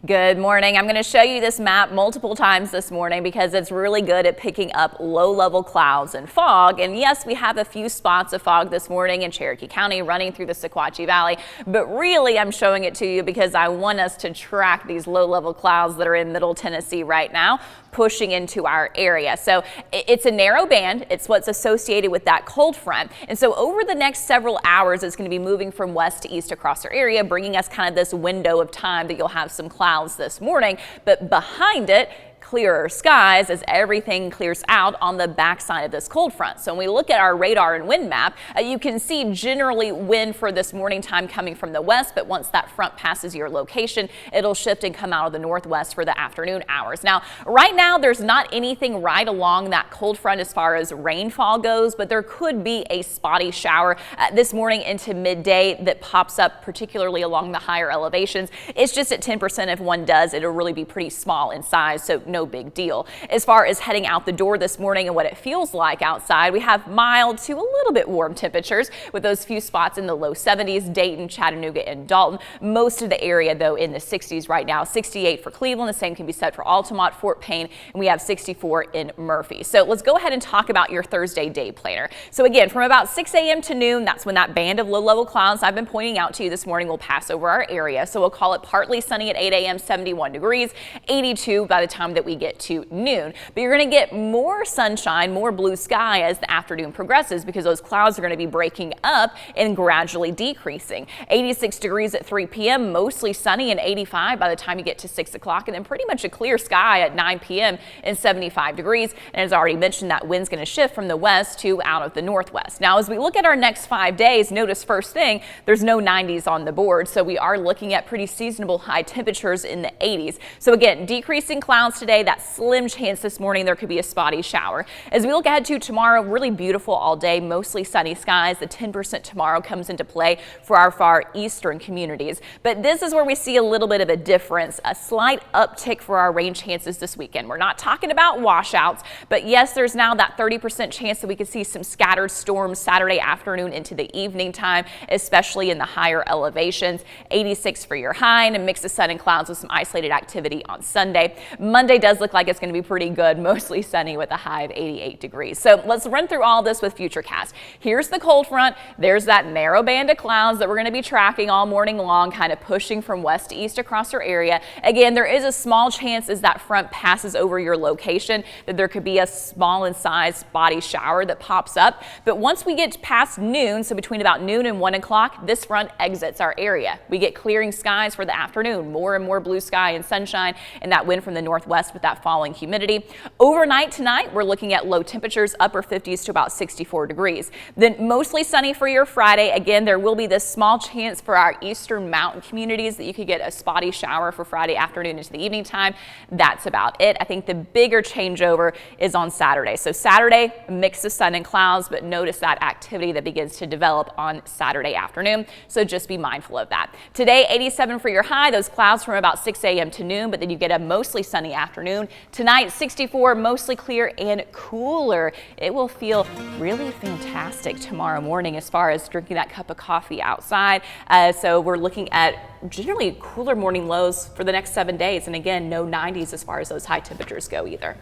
Good morning. I'm going to show you this map multiple times this morning because it's really good at picking up low-level clouds and fog. And yes, we have a few spots of fog this morning in Cherokee County running through the Sequatchie Valley, but really I'm showing it to you because I want us to track these low-level clouds that are in Middle Tennessee right now, pushing into our area. So it's a narrow band. It's what's associated with that cold front. And so over the next several hours, it's going to be moving from west to east across our area, bringing us kind of this window of time that you'll have some clouds this morning, but behind it, clearer skies as everything clears out on the backside of this cold front. So when we look at our radar and wind map, you can see generally wind for this morning time coming from the west, but once that front passes your location, it'll shift and come out of the northwest for the afternoon hours. Now, right now, there's not anything right along that cold front as far as rainfall goes, but there could be a spotty shower this morning into midday that pops up, particularly along the higher elevations. It's just at 10%. If one does, it'll really be pretty small in size, so no big deal. As far as heading out the door this morning and what it feels like outside, we have mild to a little bit warm temperatures with those few spots in the low 70s, Dayton, Chattanooga, and Dalton. Most of the area, though, in the 60s right now. 68 for Cleveland. The same can be said for Altamont, Fort Payne, and we have 64 in Murphy. So let's go ahead and talk about your Thursday day planner. So again, from about 6 a.m. to noon, that's when that band of low-level clouds I've been pointing out to you this morning will pass over our area. So we'll call it partly sunny at 8 a.m., 71 degrees, 82 by the time that we get to noon. But you're going to get more sunshine, more blue sky as the afternoon progresses because those clouds are going to be breaking up and gradually decreasing. 86 degrees at 3 p.m., mostly sunny, and 85 by the time you get to 6 o'clock, and then pretty much a clear sky at 9 p.m. and 75 degrees. And as I already mentioned, that wind's going to shift from the west to out of the northwest. Now, as we look at our next 5 days, notice first thing, there's no 90s on the board, so we are looking at pretty seasonable high temperatures in the 80s. So again, decreasing clouds today, that slim chance this morning there could be a spotty shower. As we look ahead to tomorrow, really beautiful all day, mostly sunny skies. The 10% tomorrow comes into play for our far eastern communities. But this is where we see a little bit of a difference, a slight uptick for our rain chances this weekend. We're not talking about washouts, but yes, there's now that 30% chance that we could see some scattered storms Saturday afternoon into the evening time, especially in the higher elevations. 86 for your high and a mix of sun and clouds with some isolated activity on Sunday. Monday does look like it's going to be pretty good, mostly sunny with a high of 88 degrees. So let's run through all this with Futurecast. Here's the cold front. There's that narrow band of clouds that we're going to be tracking all morning long, kind of pushing from west to east across our area. Again, there is a small chance as that front passes over your location that there could be a small in size spotty shower that pops up. But once we get past noon, so between about noon and 1 o'clock, this front exits our area. We get clearing skies for the afternoon, more and more blue sky and sunshine, and that wind from the northwest with that falling humidity. Overnight tonight, we're looking at low temperatures, upper 50s to about 64 degrees. Then mostly sunny for your Friday. Again, there will be this small chance for our eastern mountain communities that you could get a spotty shower for Friday afternoon into the evening time. That's about it. I think the bigger changeover is on Saturday. So Saturday, a mix of sun and clouds, but notice that activity that begins to develop on Saturday afternoon. So just be mindful of that. Today, 87 for your high. Those clouds from about 6 a.m. to noon, but then you get a mostly sunny afternoon. Tonight, 64, mostly clear and cooler. It will feel really fantastic tomorrow morning as far as drinking that cup of coffee outside. So we're looking at generally cooler morning lows for the next 7 days. And again, no 90s as far as those high temperatures go either.